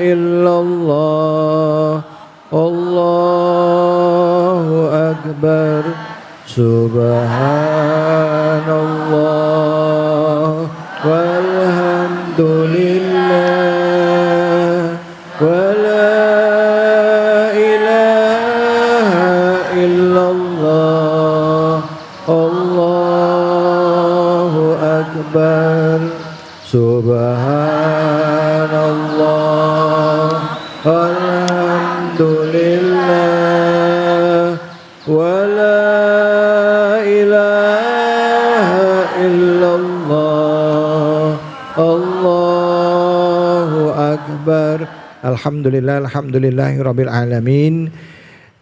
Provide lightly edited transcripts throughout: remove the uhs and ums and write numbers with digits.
illallah. Allahu akbar. Subhanallah walhamdulillah wala ilaha illallah. Allahu akbar. Subhanallah walhamdulillah wala ilaha illallah. Allahu akbar. Alhamdulillah, alhamdulillahirabbil alamin.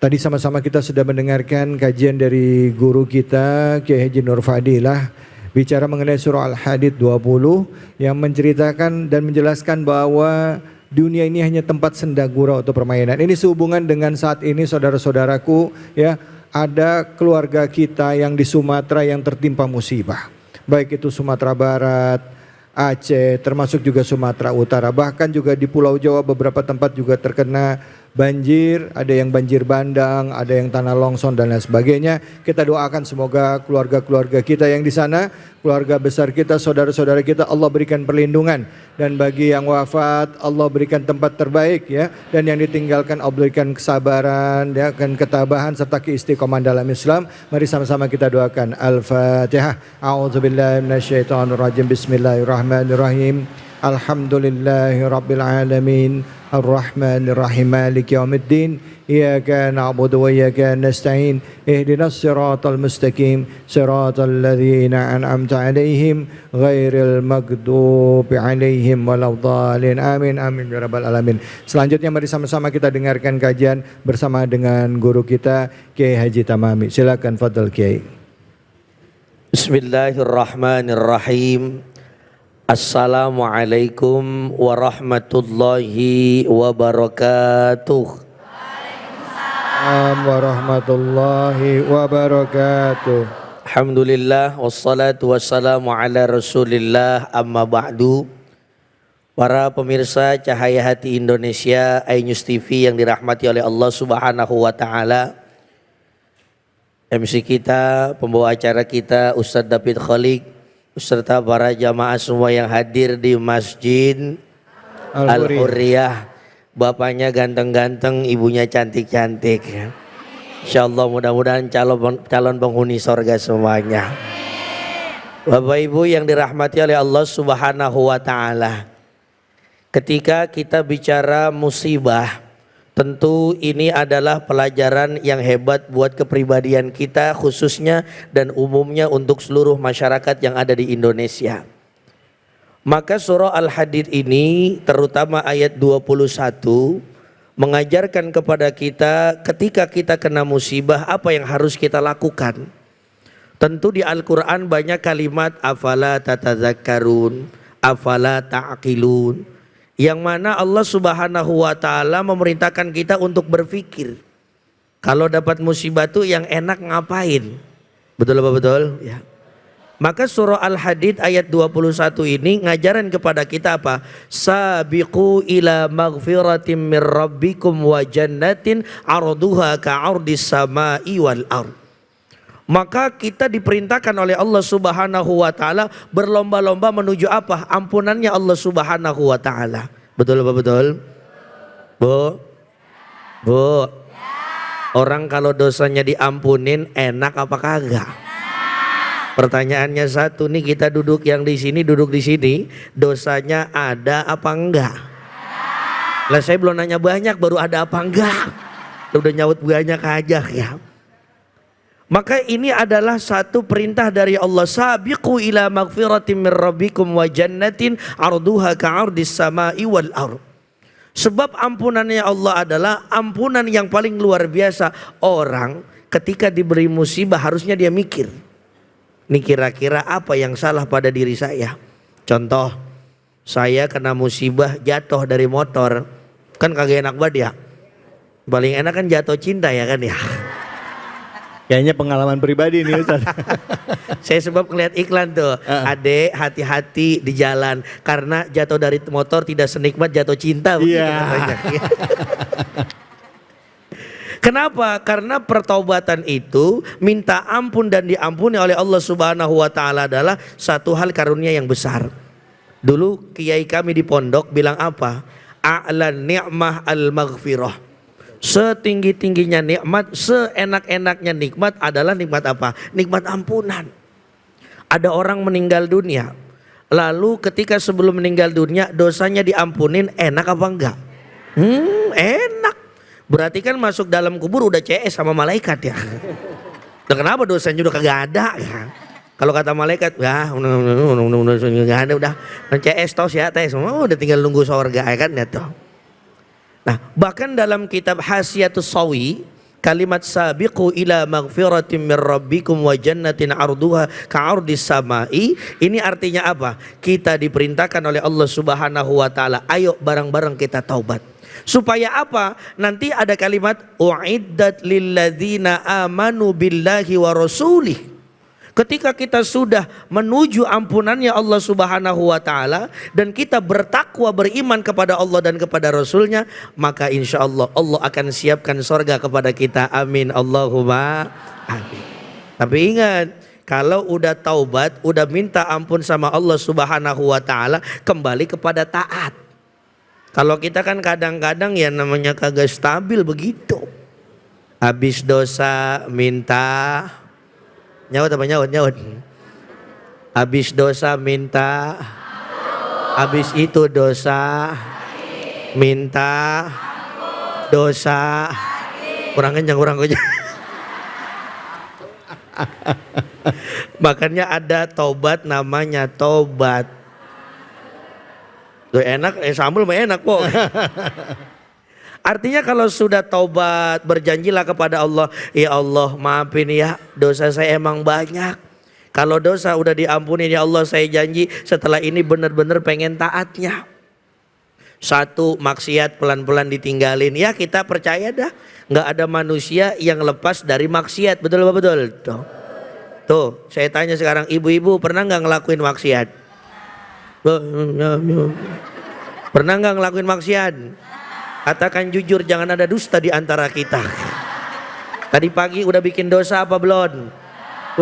Tadi sama-sama kita sudah mendengarkan kajian dari guru kita Kiai Haji Nur Fadilah bicara mengenai surah Al-Hadid 20 yang menceritakan dan menjelaskan bahwa dunia ini hanya tempat senda gurau atau permainan. Ini sehubungan dengan saat ini saudara-saudaraku, ya, ada keluarga kita yang di Sumatera yang tertimpa musibah. Baik itu Sumatera Barat, Aceh, termasuk juga Sumatera Utara. Bahkan juga di Pulau Jawa beberapa tempat juga terkena banjir, ada yang banjir bandang, ada yang tanah longsor dan lain sebagainya. Kita doakan semoga keluarga-keluarga kita yang di sana, keluarga besar kita, saudara-saudara kita, Allah berikan perlindungan, dan bagi yang wafat Allah berikan tempat terbaik, ya, dan yang ditinggalkan Allah berikan kesabaran, ya, dan ketabahan serta keistiqomahan dalam Islam. Mari sama-sama kita doakan. Al-Fatihah. A'udzubillahi minasyaitonirrajim. Bismillahirrahmanirrahim. Alhamdulillahirabbil alamin. Ar-Rahmanir-Rahim. Maliki yaumiddin. Iyyaka na'budu wa iyyaka nasta'in. Ihdinas siratal mustaqim. Siratal ladzina an'amta 'alaihim ghairil maghdubi 'alaihim waladdallin. Amin amin ya rabbal alamin. Selanjutnya mari sama-sama kita dengarkan kajian bersama dengan guru kita Kiai Haji Tamami. Silakan fadhil Kiai. Bismillahirrahmanirrahim. Assalamualaikum warahmatullahi wabarakatuh. Waalaikumsalam warahmatullahi wabarakatuh. Alhamdulillah wassalatu wassalamu ala Rasulillah, amma ba'du. Para pemirsa Cahaya Hati Indonesia, iNews TV yang dirahmati oleh Allah Subhanahu wa taala. MC kita, pembawa acara kita Ustadz David Khalik, beserta para jamaah semua yang hadir di Masjid Al-Hurriyah. Bapaknya ganteng-ganteng, ibunya cantik-cantik. Insyaallah mudah-mudahan calon penghuni sorga semuanya. Bapak Ibu yang dirahmati oleh Allah Subhanahu wa taala. Ketika kita bicara musibah, tentu ini adalah pelajaran yang hebat buat kepribadian kita khususnya dan umumnya untuk seluruh masyarakat yang ada di Indonesia. Maka surah Al-Hadid ini terutama ayat 21 mengajarkan kepada kita ketika kita kena musibah apa yang harus kita lakukan. Tentu di Al-Quran banyak kalimat afala tatadzakkarun, afala ta'qilun, yang mana Allah Subhanahu wa taala memerintahkan kita untuk berpikir. Kalau dapat musibah tuh yang enak ngapain? Betul apa betul? Ya. Maka surah Al-Hadid ayat 21 ini ngajaran kepada kita apa? Sabiqu ila maghfiratin mir rabbikum wa jannatin arduha ka'ardis samai wal ard. Maka kita diperintahkan oleh Allah Subhanahu wa taala berlomba-lomba menuju apa? Ampunannya Allah Subhanahu wa taala. Betul apa betul? Bu? Bu? Orang kalau dosanya diampunin enak apa kagak? Pertanyaannya satu nih, kita duduk yang di sini, duduk di sini, dosanya ada apa enggak? Lah saya belum nanya banyak, baru ada apa enggak? Udah nyaut banyak aja ya. Maka ini adalah satu perintah dari Allah. Sabiqu ila maghfiratin mir rabbikum wa jannatin arduha ka'ardis samai wal ard. Sebab ampunannya Allah adalah ampunan yang paling luar biasa. Orang ketika diberi musibah harusnya dia mikir, ini kira-kira apa yang salah pada diri saya. Contoh, saya kena musibah jatuh dari motor, kan kagak enak banget ya. Paling enak kan jatuh cinta ya kan ya. Kayaknya pengalaman pribadi nih Ustaz. Saya sebab ngeliat iklan tuh, adek hati-hati di jalan karena jatuh dari motor tidak senikmat jatuh cinta. Begitu katanya. Kenapa? Karena pertaubatan itu minta ampun dan diampuni oleh Allah Subhanahu wa taala adalah satu hal karunia yang besar. Dulu kiai kami di pondok bilang apa? A'lan ni'mah al-maghfirah. Setinggi-tingginya nikmat, seenak-enaknya nikmat adalah nikmat apa? Nikmat ampunan. Ada orang meninggal dunia, lalu ketika sebelum meninggal dunia dosanya diampunin, enak apa enggak? Enak. Berarti kan masuk dalam kubur udah CS sama malaikat ya. Dan kenapa dosanya udah kagak ada ya? Kalau kata malaikat, ya nggak ada udah CS tos ya tes, udah tinggal nunggu surga ya kan ya toh. Nah, bahkan dalam kitab Hasyiatus Sawi, kalimat sabiqu ila maghfiratin mir rabbikum wa jannatin arduha ka'ardis samai, ini artinya apa? Kita diperintahkan oleh Allah Subhanahu wa taala, ayo bareng-bareng kita taubat. Supaya apa? Nanti ada kalimat uiddat lilladzina amanu billahi wa rasulih. Ketika kita sudah menuju ampunannya Allah Subhanahu wa taala dan kita bertakwa beriman kepada Allah dan kepada Rasulnya, maka insya Allah Allah akan siapkan sorga kepada kita. Amin Allahumma amin. Tapi ingat, kalau udah taubat, udah minta ampun sama Allah Subhanahu wa taala, kembali kepada taat. Kalau kita kan kadang-kadang ya namanya kagak stabil begitu. Habis dosa minta nyaut apa nyaut. Habis dosa minta, habis itu dosa minta dosa. Kurang kencang. Makanya ada tobat namanya tobat. Tuh enak, sambal mah enak po. Artinya kalau sudah taubat, berjanjilah kepada Allah, ya Allah maafin ya, dosa saya emang banyak. Kalau dosa udah diampuni ya Allah, saya janji setelah ini benar-benar pengen taatnya. Satu, maksiat pelan-pelan ditinggalin. Ya kita percaya dah, nggak ada manusia yang lepas dari maksiat, betul apa betul? Tuh, saya tanya sekarang, ibu-ibu pernah nggak ngelakuin maksiat? Pernah nggak ngelakuin maksiat? Katakan jujur, jangan ada dusta di antara kita. Tadi pagi udah bikin dosa apa belum?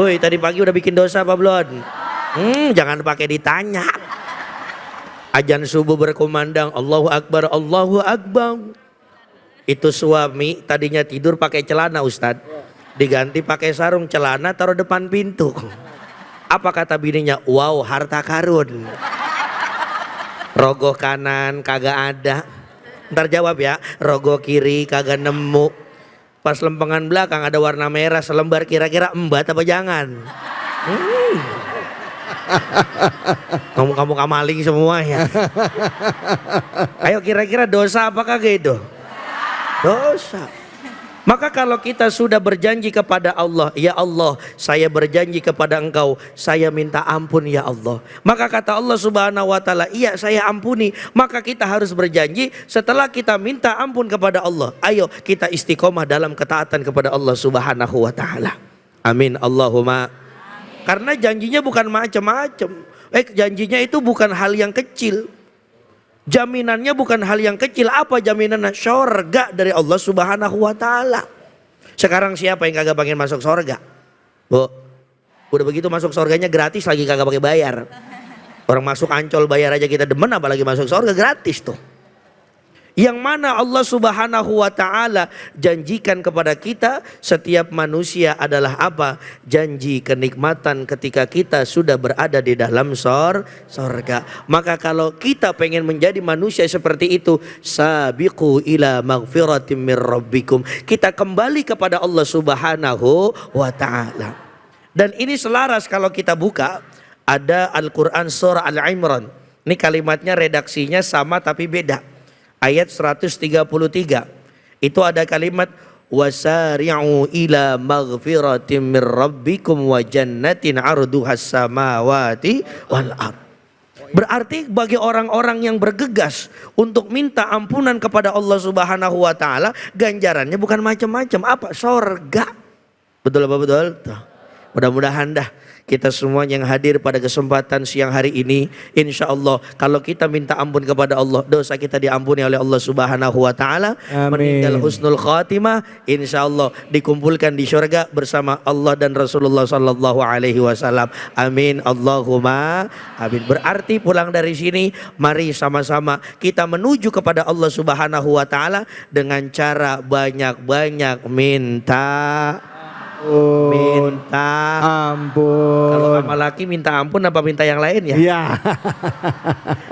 Woi, tadi pagi udah bikin dosa apa belum? Jangan pakai ditanya. Azan subuh berkumandang, Allahu Akbar, Allahu Akbar. Itu suami tadinya tidur pakai celana Ustadz, diganti pakai sarung, celana taruh depan pintu. Apa kata bininya? Wow, harta karun. Rogoh kanan kagak ada. Ntar jawab ya, rogoh kiri kagak nemu. Pas lempengan belakang ada warna merah selembar, kira-kira embat apa jangan? Kamu kamaling semua ya. Ayo kira-kira dosa apakah gitu? Dosa. Maka kalau kita sudah berjanji kepada Allah, ya Allah saya berjanji kepada engkau, saya minta ampun ya Allah. Maka kata Allah Subhanahu wa taala, iya saya ampuni. Maka kita harus berjanji setelah kita minta ampun kepada Allah, ayo kita istiqomah dalam ketaatan kepada Allah Subhanahu wa taala. Amin Allahumma. Karena janjinya bukan macam-macam. Janjinya itu bukan hal yang kecil. Jaminannya bukan hal yang kecil. Apa jaminannya? Syurga dari Allah Subhanahu wa taala. Sekarang siapa yang kagak pengen masuk surga? Bu, udah begitu masuk surganya gratis lagi, kagak pakai bayar. Orang masuk Ancol bayar aja kita demen, apalagi masuk surga gratis tuh. Yang mana Allah Subhanahu wa taala janjikan kepada kita, setiap manusia adalah apa? Janji kenikmatan ketika kita sudah berada di dalam surga. Maka kalau kita pengen menjadi manusia seperti itu, sabiqu ila maghfiratin mir rabbikum. Kita kembali kepada Allah Subhanahu wa taala. Dan ini selaras kalau kita buka ada Al-Qur'an surah Al-Imran. Ini kalimatnya redaksinya sama tapi beda. Ayat 133 itu ada kalimat wasari'u ila maghfiratin mir rabbikum wa jannatin 'arduhas samawati wal ard. Berarti bagi orang-orang yang bergegas untuk minta ampunan kepada Allah Subhanahu wa taala, ganjarannya bukan macam-macam. Apa? Surga. Betul apa betul? Tuh. Mudah-mudahan dah kita semua yang hadir pada kesempatan siang hari ini, insya Allah kalau kita minta ampun kepada Allah, dosa kita diampuni oleh Allah Subhanahu Wa Taala. Meninggal husnul khatimah, insya Allah dikumpulkan di syurga bersama Allah dan Rasulullah Sallallahu Alaihi Wasallam. Amin Allahumma amin. Berarti pulang dari sini, mari sama-sama kita menuju kepada Allah Subhanahu Wa Taala dengan cara banyak-banyak minta. Minta ampun. Kalau sama laki minta ampun apa minta yang lain ya? Iya.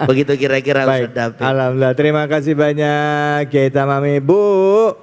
Begitu kira-kira Ustaz David. Alhamdulillah, terima kasih banyak Kiai Tamami. Bu,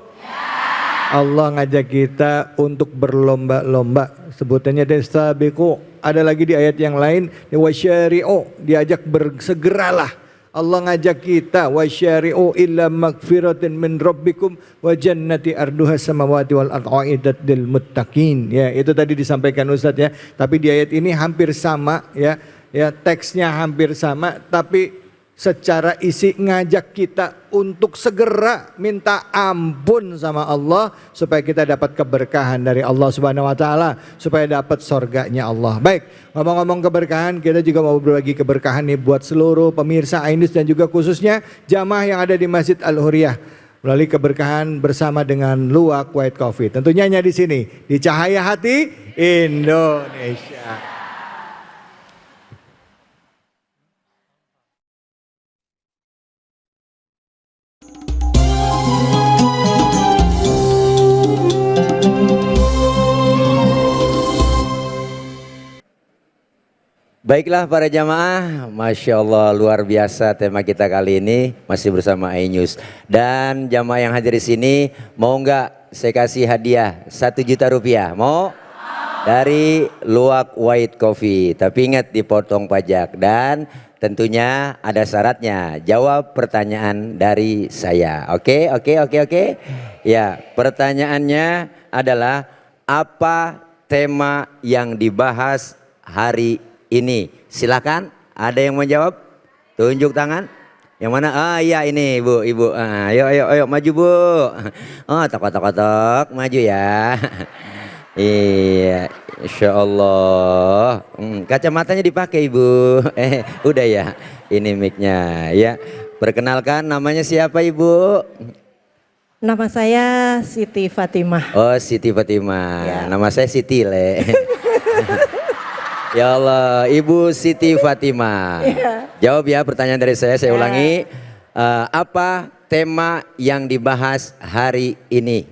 Allah ngajak kita untuk berlomba-lomba. Sebutannya destabiqu. Ada lagi di ayat yang lain, wasyari'u, diajak bersegeralah. Allah ngajak kita wasyari'u illa magfiratin min rabbikum wa jannati arduha samawati wal ardh lil muttaqin. Ya, itu tadi disampaikan Ustaz ya. Tapi di ayat ini hampir sama ya. Ya, teksnya hampir sama tapi secara isi ngajak kita untuk segera minta ampun sama Allah supaya kita dapat keberkahan dari Allah Subhanahu wa taala, supaya dapat surganya Allah. Baik, ngomong-ngomong keberkahan, kita juga mau berbagi keberkahan nih buat seluruh pemirsa Ainus dan juga khususnya jamaah yang ada di Masjid Al-Huriyah melalui keberkahan bersama dengan Luwak White Coffee. Tentunya hanya di sini di Cahaya Hati Indonesia. Baiklah para jamaah, Masya Allah luar biasa tema kita kali ini masih bersama iNews. Dan jamaah yang hadir di sini mau nggak saya kasih hadiah 1 juta rupiah? Mau? Dari Luwak White Coffee. Tapi ingat dipotong pajak dan tentunya ada syaratnya. Jawab pertanyaan dari saya. Oke. Ya, pertanyaannya adalah apa tema yang dibahas hari ini? Silakan, ada yang mau jawab? Tunjuk tangan. Yang mana? Ah iya ini ibu. Ayo maju bu. Oh tok maju ya. Iya, insya Allah. Kacamatanya dipakai ibu. Udah ya. Ini mic-nya ya. Perkenalkan namanya siapa ibu? Nama saya Siti Fatimah. Oh Siti Fatimah. Ya. Nama saya Siti Le. Ya Allah, Ibu Siti Fatimah. Ya. Jawab ya pertanyaan dari saya ulangi. Apa tema yang dibahas hari ini?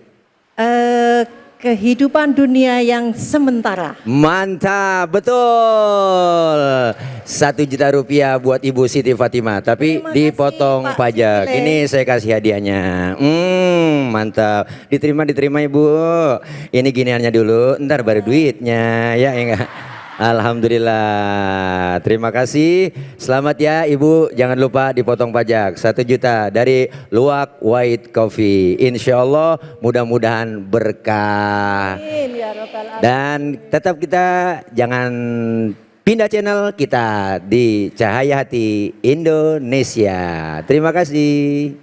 Kehidupan dunia yang sementara. Mantap, betul. 1 juta rupiah buat Ibu Siti Fatimah. Tapi Terima dipotong kasih, Pak pajak. Sile. Ini saya kasih hadiahnya. Mantap. Diterima Ibu. Ini giniannya dulu, ntar baru duitnya. Ya enggak. Alhamdulillah, terima kasih. Selamat ya Ibu, jangan lupa dipotong pajak 1 juta dari Luwak White Coffee. Insya Allah mudah-mudahan berkah. Amin, ya Rabbal Alamin. Dan tetap kita jangan pindah channel, kita di Cahaya Hati Indonesia. Terima kasih.